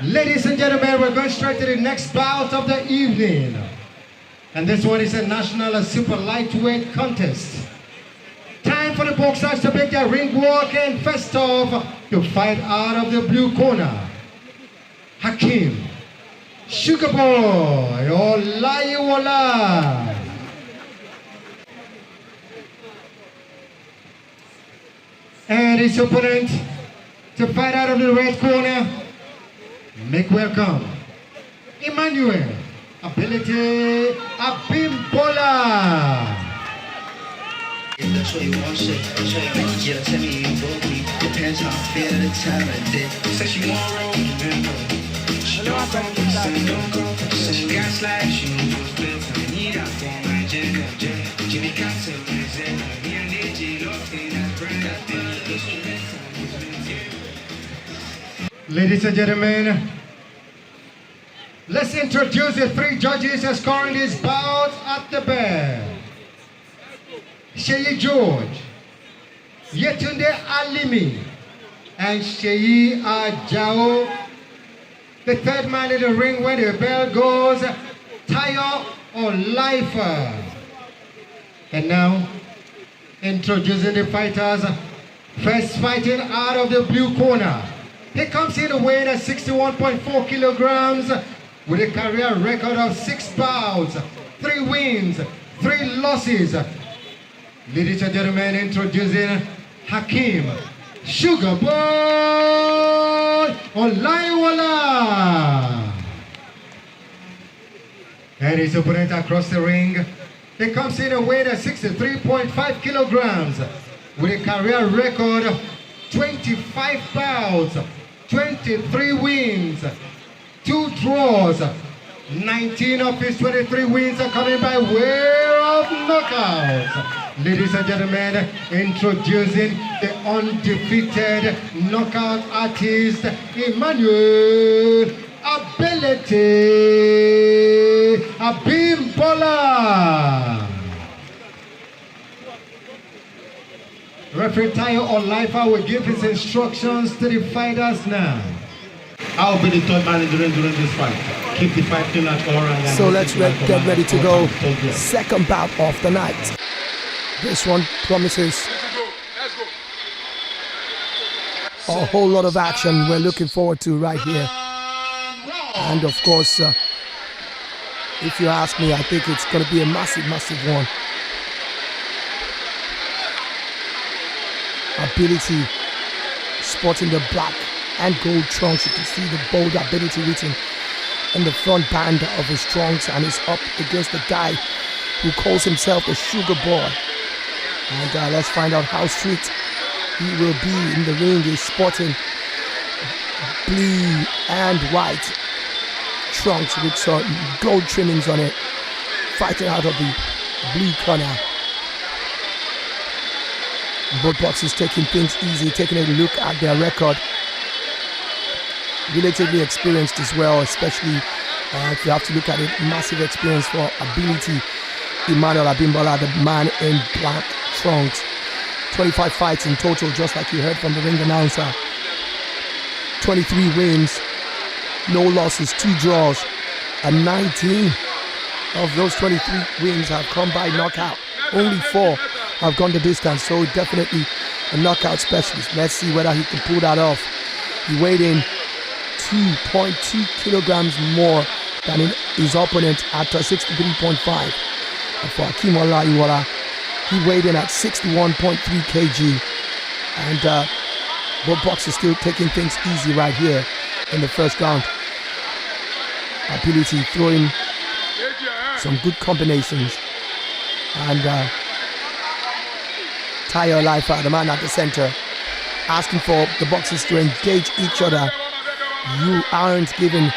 Ladies and gentlemen, we're going straight to the next bout of the evening. And this one is a national super lightweight contest. Time for the boxers to make their ring walk, and first off, to fight out of the blue corner, Hakeem Sugarboy and his opponent to fight out of the red corner, make welcome Emmanuel Ability Abimbola. If that's what you want, shit, show you make it, tell me you both me. Depends how I feel at the time I did. Say she want roll, she don't come, say she got slash, she don't do a flip. I need out for my agenda, Jimmy Castle, me and DJ, lost in that brand, I think Ladies and gentlemen, let's introduce the three judges scoring this bout at the bell. Sheyi George, Yetunde Alimi, and Sheyi Ajao. The third man in the ring where the bell goes, Tayo Olaifa. And now, introducing the fighters. First fighting out of the blue corner. He comes in weighing at 61.4 kilograms with a career record of 6 bouts, 3 wins, 3 losses. Ladies and gentlemen, introducing Hakeem Sugarboy. And his opponent across the ring. He comes in weighing at 63.5 kilograms with a career record of 25 bouts, 23 wins, 2 draws. 19 of his 23 wins are coming by way of knockouts. Ladies and gentlemen, introducing the undefeated knockout artist, Emmanuel Ability Abimbola. Referee Tayo Olaifa will give his instructions to the fighters now. I'll be the third man in the ring during this fight. Keep the fight clean at all around. So let's get ready to go. Second bout of the night. This one promises a whole lot of action we're looking forward to right here. And of course, if you ask me, I think it's going to be a massive, massive one. Ability sporting the black and gold trunks. You can see the bold ability written in the front band of his trunks, and he's up against the guy who calls himself the Sugar Boy. And let's find out how sweet he will be in the ring. He's sporting blue and white trunks with some gold trimmings on it, fighting out of the blue corner. Both boxers taking things easy, taking a look at their record. Relatively experienced as well, especially if you have to look at it. Massive experience for Ability Emmanuel Abimbola, the man in black trunks. 25 fights in total, just like you heard from the ring announcer. 23 wins, no losses, 2 draws, and 19 of those 23 wins have come by knockout. Only 4 have gone the distance, so definitely a knockout specialist. Let's see whether he can pull that off. He weighed in 2.2 kilograms more than his opponent at 63.5. For Hakeemolayiwola, he weighed in at 61.3 kg. And both boxers still taking things easy right here in the first round. Ability throwing some good combinations. And Tayo Olaifa, the man at the center, asking for the boxers to engage each other. You aren't giving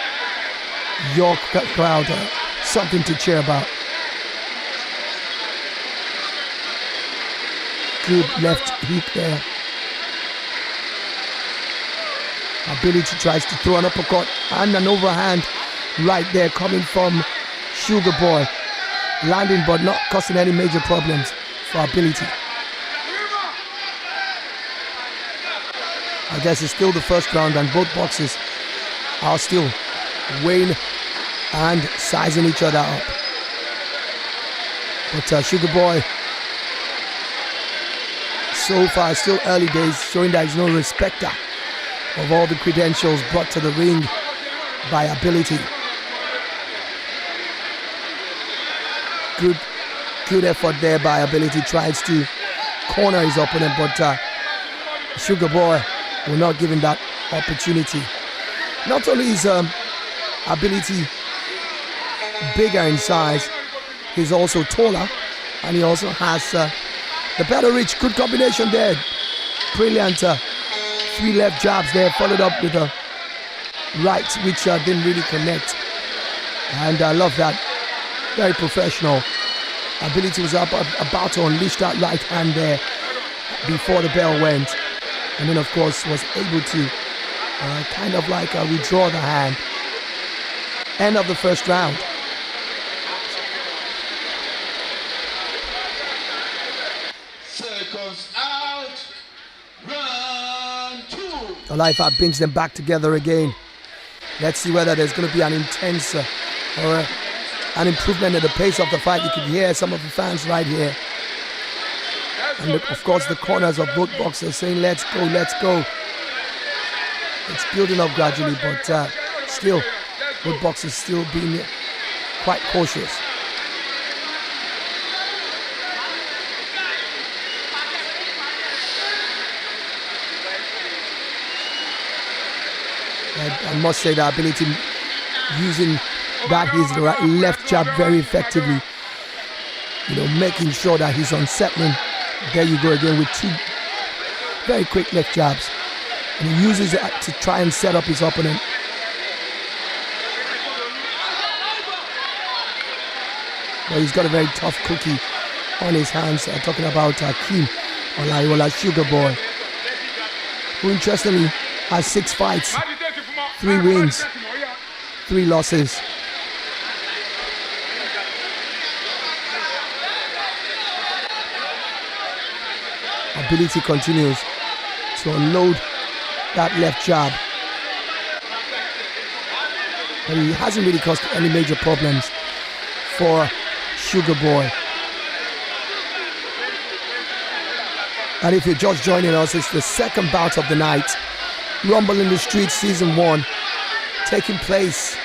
your crowd something to cheer about. Good left hook there. Ability tries to throw an uppercut and an overhand right there coming from Sugar Boy. Landing but not causing any major problems for Ability. I guess it's still the first round and both boxers are still weighing and sizing each other up. But Sugar Boy, so far, still early days, showing that he's no respecter of all the credentials brought to the ring by ability. Good effort there by ability, tries to corner his opponent, but Sugar Boy will not give him that opportunity. Not only is ability bigger in size, he's also taller, and he also has the better reach. Good combination there. Brilliant 3 left jabs there, followed up with a right, which didn't really connect. And I love that. Very professional. Ability was about to unleash that right hand there before the bell went. And then, of course, was able to kind of like withdraw the hand. End of the first round. Seconds out. Round 2. The life out brings them back together again. Let's see whether there's going to be an intense or an improvement in the pace of the fight. You can hear some of the fans right here. And of course the corners of both boxers saying, let's go, let's go. It's building up gradually, but still, both boxers still being quite cautious. I must say the ability using that his left jab very effectively, making sure that he's unsettling. There you go again with 2 very quick left jabs, and he uses it to try and set up his opponent. But he's got a very tough cookie on his hands. Talking about Hakeemolayiwola, Sugar Boy, who interestingly has 6 fights, 3 wins, 3 losses. Ability continues to unload that left jab, but he hasn't really caused any major problems for Sugar Boy. And if you're just joining us, it's the second bout of the night. Rumble in the Streets Season 1, taking place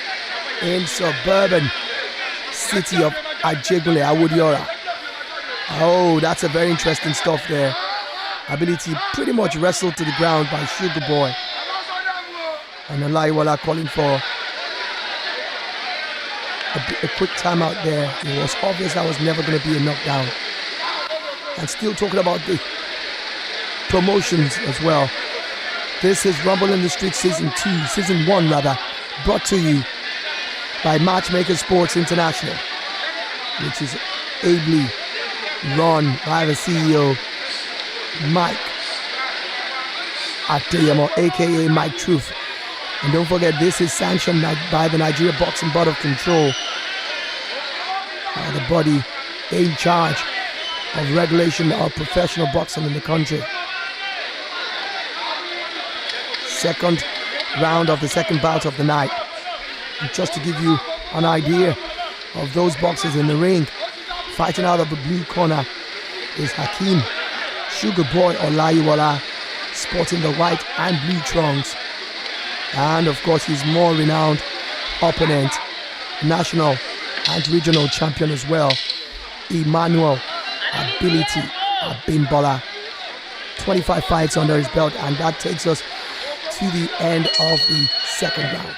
in suburban city of Ajegunle, Awodiora. Oh, that's a very interesting stuff there. Ability pretty much wrestled to the ground by Sugar Boy. And Olayiwola calling for a quick timeout there. It was obvious that was never going to be a knockdown. And still talking about the promotions as well. This is Rumble in the Street Season 1 rather, brought to you by Match Maker Sports International, which is ably run by the CEO, Mike Adeyemo, aka Mike Truth. And don't forget, this is sanctioned by the Nigeria Boxing Board of Control, the body in charge of regulation of professional boxing in the country. Second round of the second bout of the night. And just to give you an idea of those boxers in the ring, fighting out of the blue corner is Hakeem Sugar Boy Olayiwola, sporting the white and blue trunks. And of course his more renowned opponent, national and regional champion as well, Emmanuel Ability Abimbola. 25 fights under his belt, and that takes us to the end of the second round.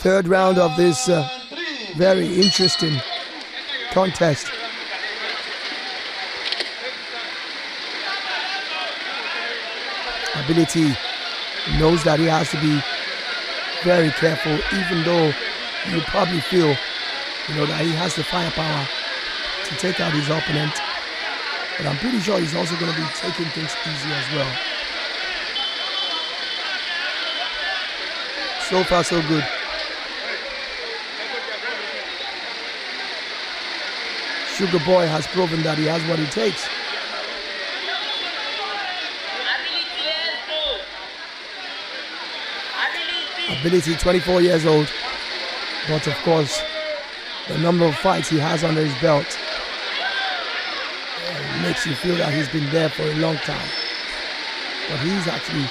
Third round of this very interesting contest. Ability knows that he has to be very careful, even though you probably feel, that he has the firepower to take out his opponent. But I'm pretty sure he's also going to be taking things easy as well. So far, so good. Sugar Boy has proven that he has what it takes. Ability, 24 years old. But of course, the number of fights he has under his belt makes you feel that he's been there for a long time. But he's actually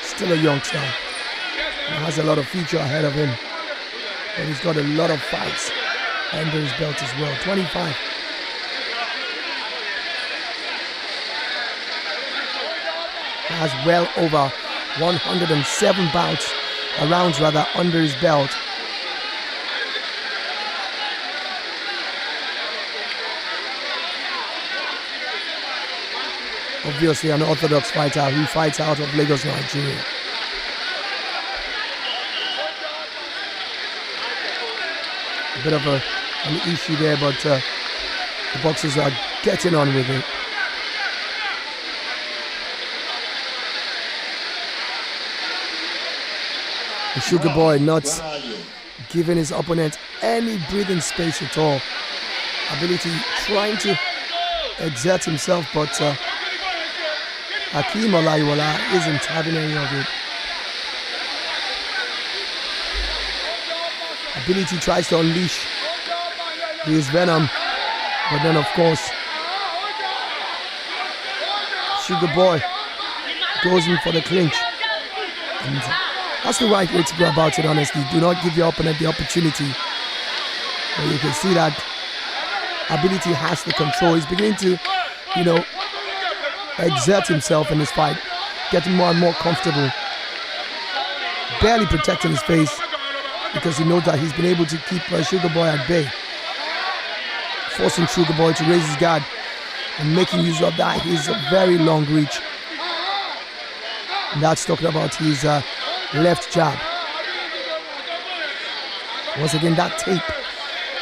still a youngster. He has a lot of future ahead of him. But he's got a lot of fights under his belt as well. 25. Has well over 107 bouts, rounds rather, under his belt. Obviously an orthodox fighter who fights out of Lagos, Nigeria. A bit of an issue there, but the boxers are getting on with it. The Sugar Boy not giving his opponent any breathing space at all. Ability trying to exert himself, but Hakeemolayiwola isn't having any of it. Ability tries to unleash his venom, but then of course Sugar Boy goes in for the clinch. And that's the right way to go about it, honestly. Do not give your opponent the opportunity. But you can see that Ability has the control. He's beginning to, exert himself in this fight, getting more and more comfortable. Barely protecting his face because he knows that he's been able to keep Sugar Boy at bay. Forcing Sugar Boy to raise his guard and making use of that his very long reach. And that's talking about his left jab. Once again, that tape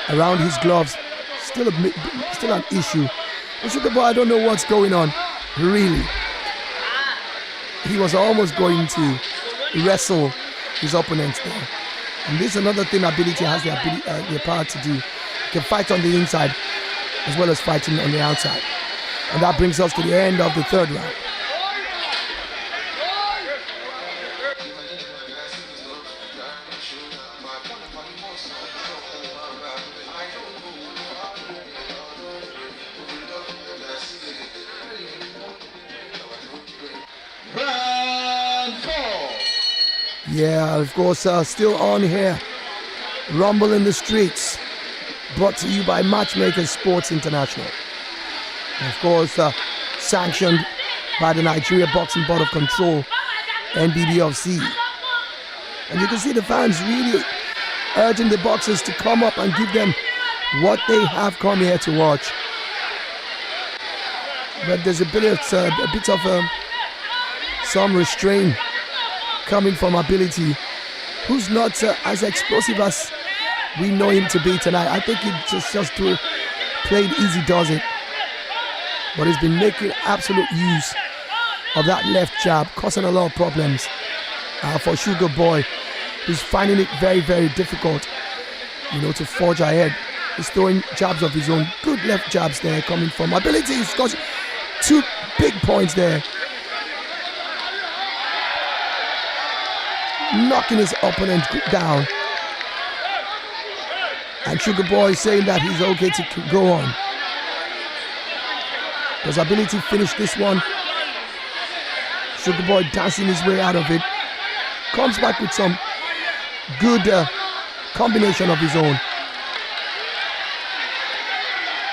around his gloves still an issue. And Sugar Boy, I don't know what's going on, really. He was almost going to wrestle his opponent there. And this is another thing Ability has the power to do. He can fight on the inside as well as fighting on the outside. And that brings us to the end of the third round. Yeah, of course, still on here. Rumble in the Streets, brought to you by Match Maker Sports International. And of course, sanctioned by the Nigeria Boxing Board of Control, NBBFC. And you can see the fans really urging the boxers to come up and give them what they have come here to watch. But there's a bit of some restraint coming from Ability, who's not as explosive as we know him to be tonight. I think he just played easy does it. But he's been making absolute use of that left jab, causing a lot of problems for Sugar Boy. He's finding it very, very difficult, to forge ahead. He's throwing jabs of his own. Good left jabs there coming from Ability. He's got 2 big points there. Knocking his opponent down. And Sugar Boy saying that he's okay to go on. Does Ability finish this one? Sugar Boy dancing his way out of it. Comes back with some good combination of his own.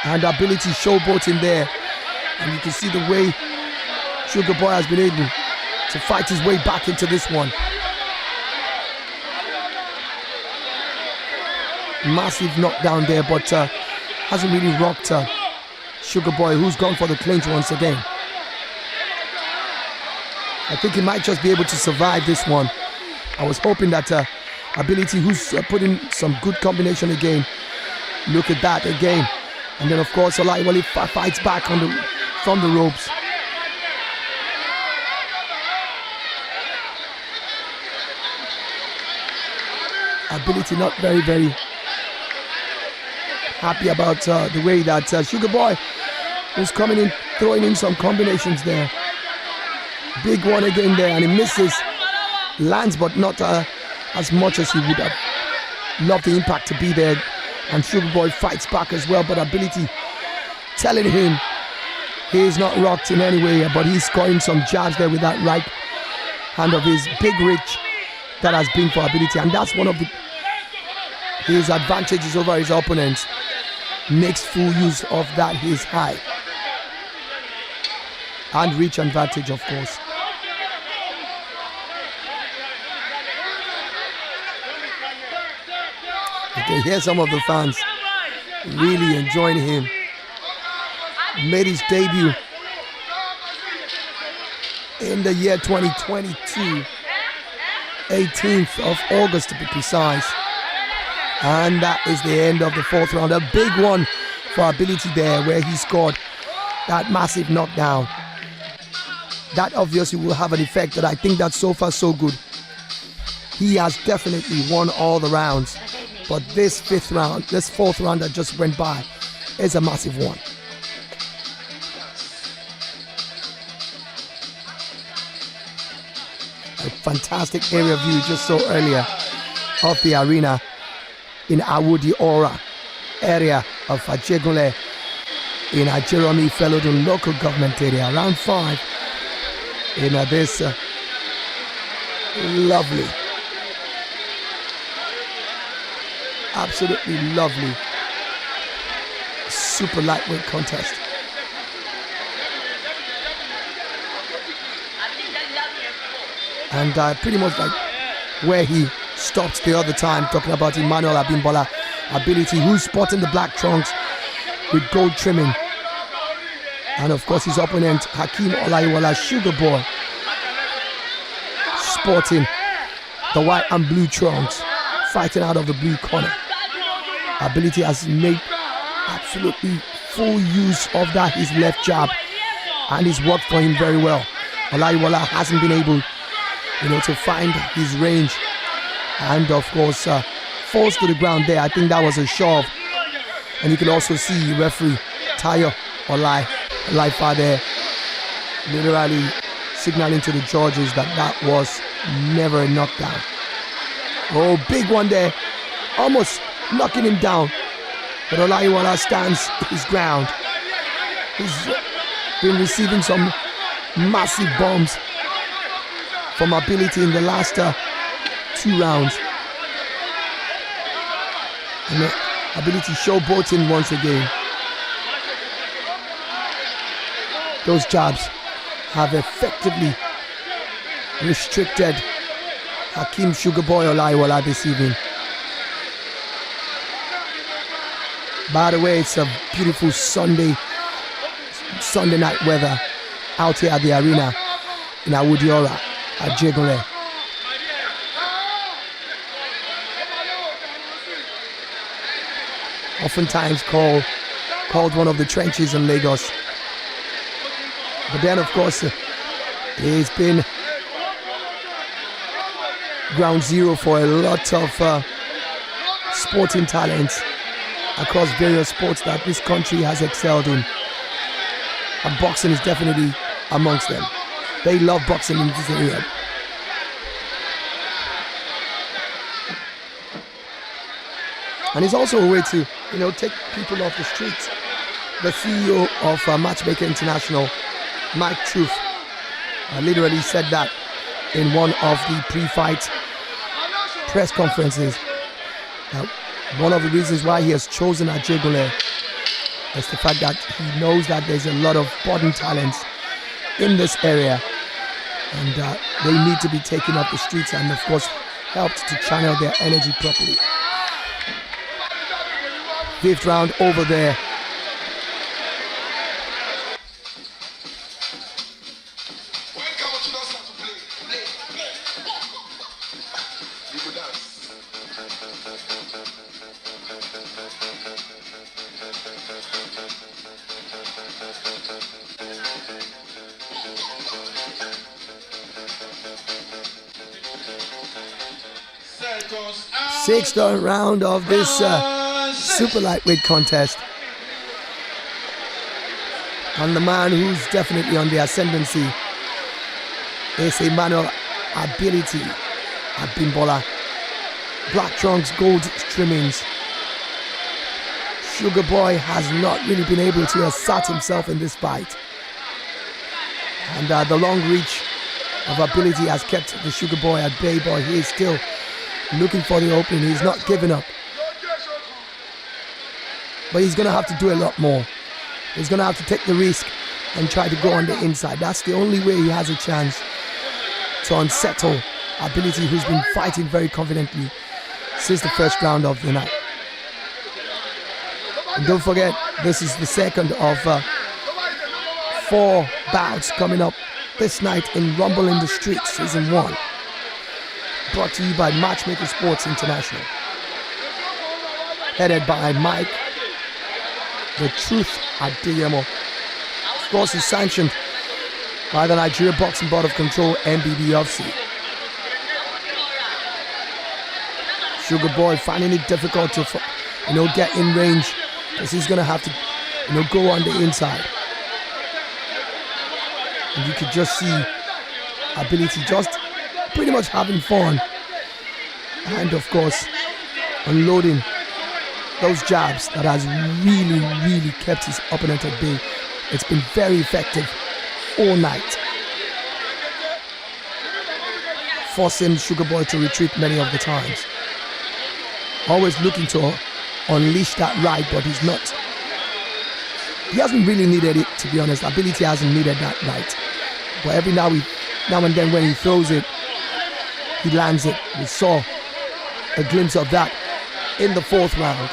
And Ability showboating there. And you can see the way Sugar Boy has been able to fight his way back into this one. Massive knockdown there, but hasn't really rocked Sugar Boy, who's gone for the clinch once again. I think he might just be able to survive this one. I was hoping that Ability, who's put in some good combination again. Look at that again. And then of course Olayiwola fights back from the ropes. Ability not very, very happy about the way that Sugar Boy was coming in, throwing in some combinations there. Big one again there, and he misses. Lands, but not as much as he would have loved the impact to be there. And Sugar Boy fights back as well, but Ability telling him he is not rocked in any way, but he's scoring some jabs there with that right hand of his. Big reach that has been for Ability, and that's one of his advantages over his opponents. Makes full use of that, his high and reach advantage, of course. You can hear some of the fans really enjoying him. Made his debut in the year 2022, 18th of August to be precise. And that is the end of the fourth round. A big one for Ability there, where he scored that massive knockdown. That obviously will have an effect, but I think that so far so good. He has definitely won all the rounds, but this fourth round that just went by is a massive one. A fantastic area view just saw earlier of the arena in Ajegunle area of Ajegunle in Ajegunle Felodun local government area. Round 5 in this lovely, absolutely lovely super lightweight contest. And pretty much like where he stopped the other time, talking about Emmanuel Abimbola, Ability, who's sporting the black trunks with gold trimming. And of course his opponent, Hakeemolayiwola, Sugar Boy, sporting the white and blue trunks, fighting out of the blue corner. Ability has made absolutely full use of that, his left jab, and it's worked for him very well. Olayiwola hasn't been able, to find his range, and of course falls to the ground there. I think that was a shove, and you can also see referee Tayo Olaifa there literally signaling to the judges that that was never a knockdown. Oh, big one there, almost knocking him down, but Olayiwola stands his ground. He's been receiving some massive bombs from Ability in the last 2 rounds. And Ability showboating once again. Those jabs have effectively restricted Hakeem Sugar Boy Olayiwola this evening. By the way, it's a beautiful Sunday night weather out here at the arena in Ajegunle, Ajegunle. Oftentimes called one of the trenches in Lagos. But then, of course, it's been ground zero for a lot of sporting talents across various sports that this country has excelled in. And boxing is definitely amongst them. They love boxing in this area. And it's also a way to, take people off the streets. The CEO of Match Maker International, Mike Truth, literally said that in one of the pre-fight press conferences. One of the reasons why he has chosen Ajegunle is the fact that he knows that there's a lot of budding talents in this area, and they need to be taken off the streets and, of course, helped to channel their energy properly. 5th round over there. Sixth round of this super lightweight contest. And the man who's definitely on the ascendancy is Emmanuel Ability Abimbola. Black trunks, gold trimmings. Sugar Boy has not really been able to assert himself in this fight. And the long reach of Ability has kept the Sugar Boy at bay, but he is still looking for the opening. He's not giving up. But he's going to have to do a lot more. He's going to have to take the risk and try to go on the inside. That's the only way he has a chance to unsettle Ability, who's been fighting very confidently since the first round of the night. And don't forget, this is the second of 4 bouts coming up this night in Rumble in the Streets Season 1. Brought to you by Match Maker Sports International. Headed by Mike, the Truth Adeyemo. Of course, is sanctioned by the Nigeria Boxing Board of Control, NBBFC. Sugar Boy finding it difficult to, get in range, because he's going to have to, go on the inside. And you could just see Ability just pretty much having fun. And of course, unloading those jabs that has really, really kept his opponent at bay. It's been very effective all night, forcing Sugar Boy to retreat many of the times. Always looking to unleash that right, but he's not. He hasn't really needed it, to be honest. Ability hasn't needed that right. But every now and then when he throws it, he lands it. We saw a glimpse of that in the 4th round,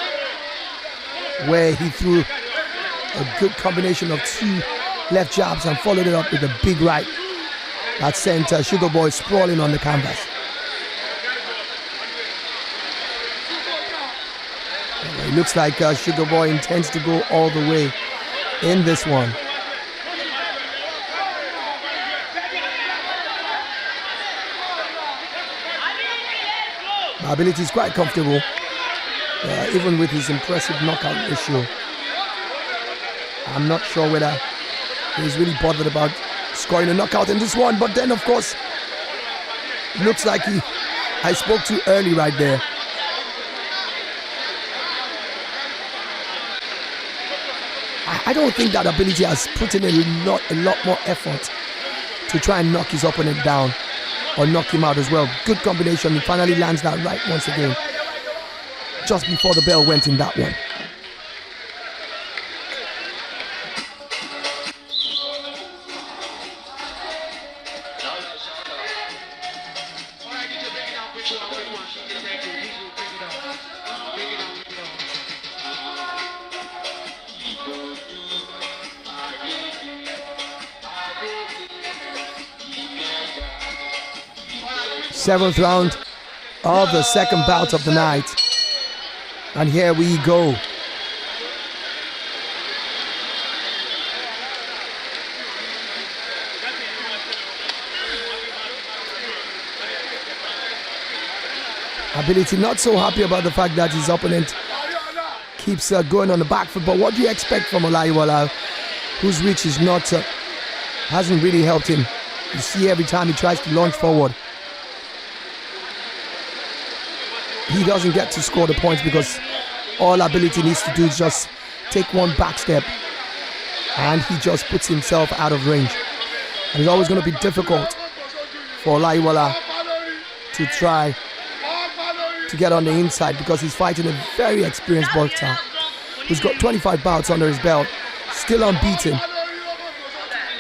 where he threw a good combination of 2 left jabs and followed it up with a big right that sent Sugar Boy sprawling on the canvas. It looks like Sugar Boy intends to go all the way in this one. Ability is quite comfortable, even with his impressive knockout ratio. I'm not sure whether he's really bothered about scoring a knockout in this one, but then of course, looks like I spoke too early right there. I don't think that Ability has put in a lot more effort to try and knock his opponent down or knock him out as well. Good combination. He finally lands that right once again, just before the bell went in that one. Seventh round of the second bout of the night. And here we go. Ability not so happy about the fact that his opponent keeps going on the back foot. But what do you expect from Olayiwola, whose reach is not hasn't really helped him? You see, every time he tries to launch forward, he doesn't get to score the points, because all Ability needs to do is just take one back step and he just puts himself out of range. And it's always going to be difficult for Olayiwola to try to get on the inside, because he's fighting a very experienced boxer who's got 25 bouts under his belt, still unbeaten,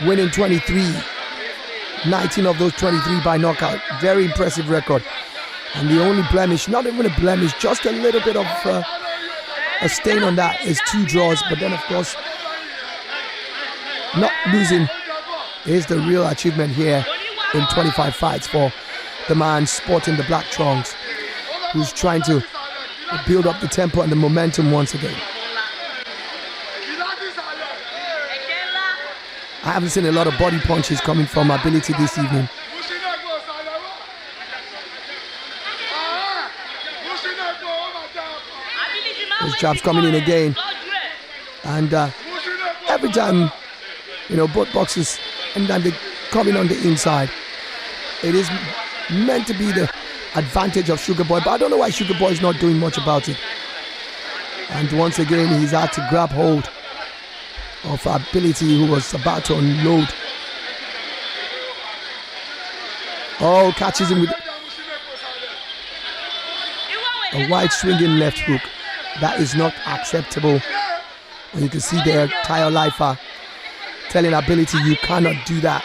winning 23, 19 of those 23 by knockout. Very impressive record. And the only blemish, not even a blemish, just a little bit of a stain on that, is 2 draws. But then, of course, not losing is the real achievement here in 25 fights for the man sporting the black trunks, who's trying to build up the tempo and the momentum once again. I haven't seen a lot of body punches coming from Ability this evening. Those jabs coming in again. And every time, both boxers, and then they come in on the inside. It is meant to be the advantage of Sugar Boy, but I don't know why Sugar Boy is not doing much about it. And once again, he's had to grab hold of Ability, who was about to unload. Oh, catches him with a wide swinging left hook. That is not acceptable. And you can see there, Tayo Lifer telling Ability, you cannot do that.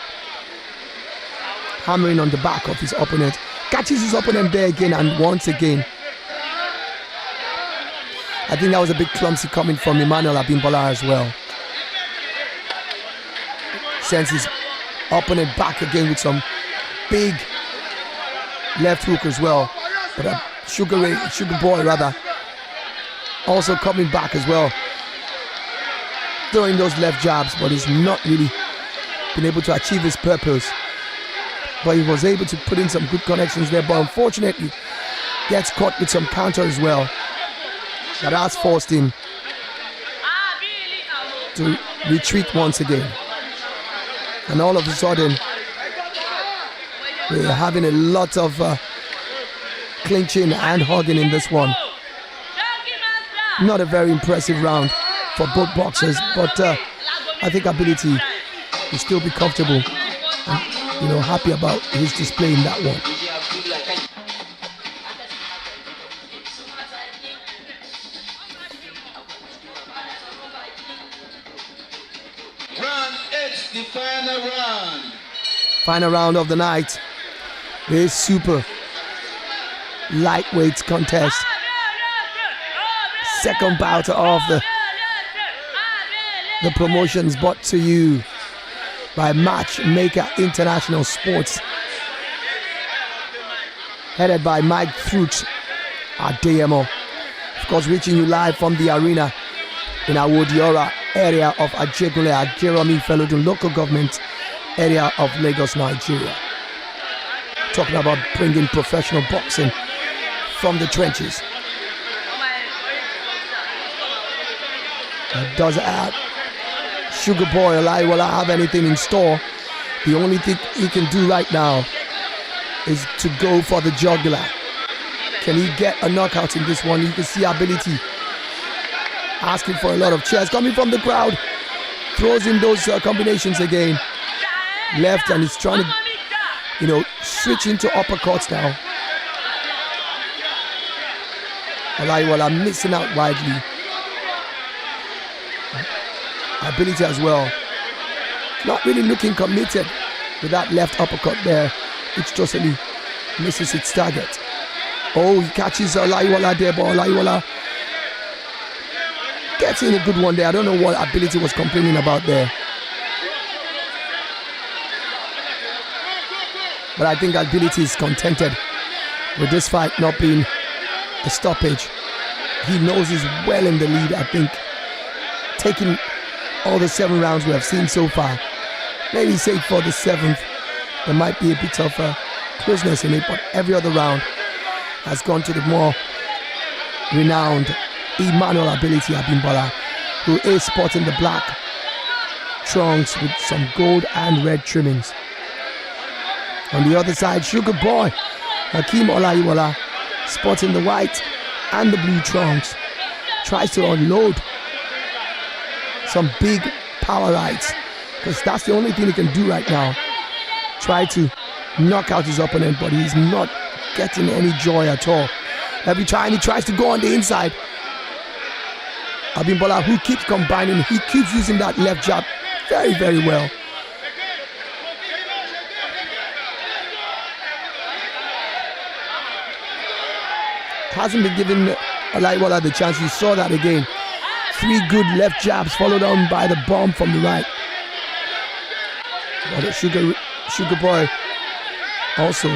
Hammering on the back of his opponent. Catches his opponent there again, and once again. I think that was a bit clumsy coming from Emmanuel Abimbola as well. Sends his opponent back again with some big left hook as well. But Sugar Boy also coming back as well, throwing those left jabs, but he's not really been able to achieve his purpose. But he was able to put in some good connections there, but unfortunately gets caught with some counter as well. That has forced him to retreat once again. And all of a sudden, we're having a lot of clinching and hugging in this one. Not a very impressive round for both boxers, but I think Ability will still be comfortable and happy about his display in that one. It's the final round. Final round of the night. This super lightweight contest. Second bout of the promotions brought to you by Match Maker International Sports, headed by Mike Fruit at DMO. Of course, reaching you live from the arena in Awodiora area of Ajegunle at Jeremy Felodun local government area of Lagos, Nigeria. Talking about bringing professional boxing from the trenches. Does Sugar Boy Olayiwola have anything in store? The only thing he can do right now is to go for the jugular. Can he get a knockout in this one? You can see Ability asking for a lot of chairs coming from the crowd. Throws in those combinations again. Left, and he's trying to, switch into uppercuts now. Olayiwola missing out widely. Ability as well. Not really looking committed with that left uppercut there, which totally misses its target. Oh, he catches Olayiwola there, but Olayiwola gets in a good one there. I don't know what Ability was complaining about there. But I think Ability is contented with this fight not being a stoppage. He knows he's well in the lead, I think. Taking all the 7 rounds we have seen so far. Maybe say for the 7th, there might be a bit of closeness in it, but every other round has gone to the more renowned Emmanuel Ability Abimbola, who is sporting the black trunks with some gold and red trimmings. On the other side, Sugar Boy Hakeemolayiwola, sporting the white and the blue trunks, tries to unload some big power rights, because that's the only thing he can do right now. Try to knock out his opponent, but he's not getting any joy at all. Every time he tries to go on the inside, Abimbola, who keeps combining, he keeps using that left jab very, very well. Hasn't been giving Olayiwola the chance. You saw that again. 3 good left jabs followed on by the bomb from the right. But Sugar Boy also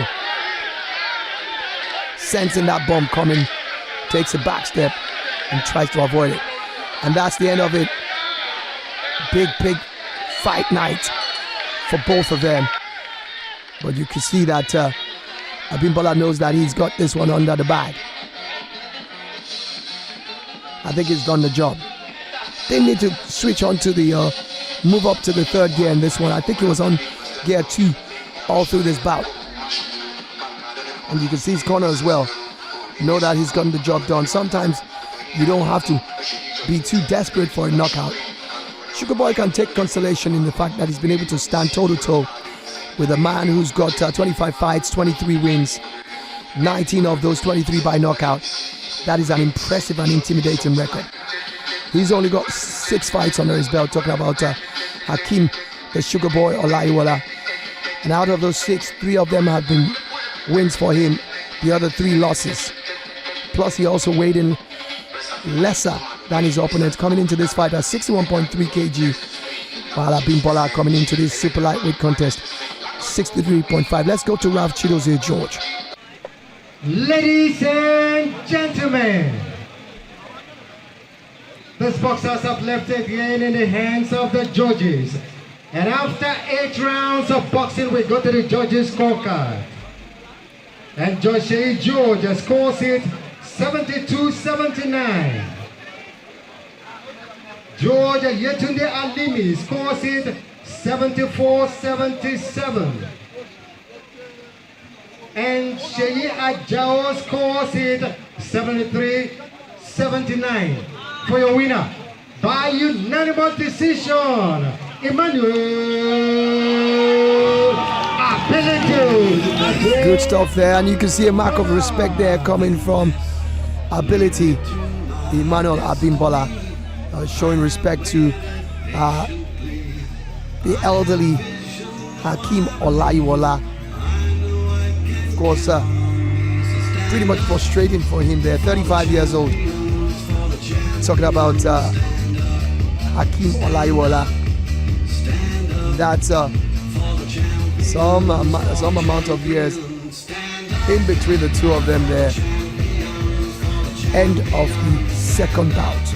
sensing that bomb coming, takes a back step and tries to avoid it. And that's the end of it. Big fight night for both of them. But you can see that Abimbola knows that he's got this one under the bag. I think he's done the job. They need to switch on to the move up to the third gear in this one. I think he was on gear 2 all through this bout. And you can see his corner as well. Know that he's gotten the job done. Sometimes you don't have to be too desperate for a knockout. Sugar Boy can take consolation in the fact that he's been able to stand toe-to-toe with a man who's got 25 fights, 23 wins, 19 of those 23 by knockout. That is an impressive and intimidating record. He's only got 6 fights under his belt, talking about Hakeem, the Sugar Boy Olayiwola. And out of those 6, 3 of them have been wins for him, the other 3 losses. Plus he also weighed in lesser than his opponent, coming into this fight at 61.3 kg, while Abimbola coming into this super lightweight contest 63.5. Let's go to Ralph Chidozie George. Ladies and gentlemen, this boxers have left it again in the hands of the judges. And after 8 rounds of boxing, we go to the judges' scorecard. And Judge Sheyi George scores it 72-79. George Ajegunle Alimi scores it 74-77. And Sheyi Ajao scores it 73-79. For your winner, by unanimous decision, Emmanuel. Good stuff there, and you can see a mark of respect there coming from Ability, Emmanuel Abimbola, showing respect to the elderly Hakeemolayiwola. Of course, pretty much frustrating for him there, 35 years old. Talking about Hakeemolayiwola. That's some amount of years in between the two of them there. End of the second bout.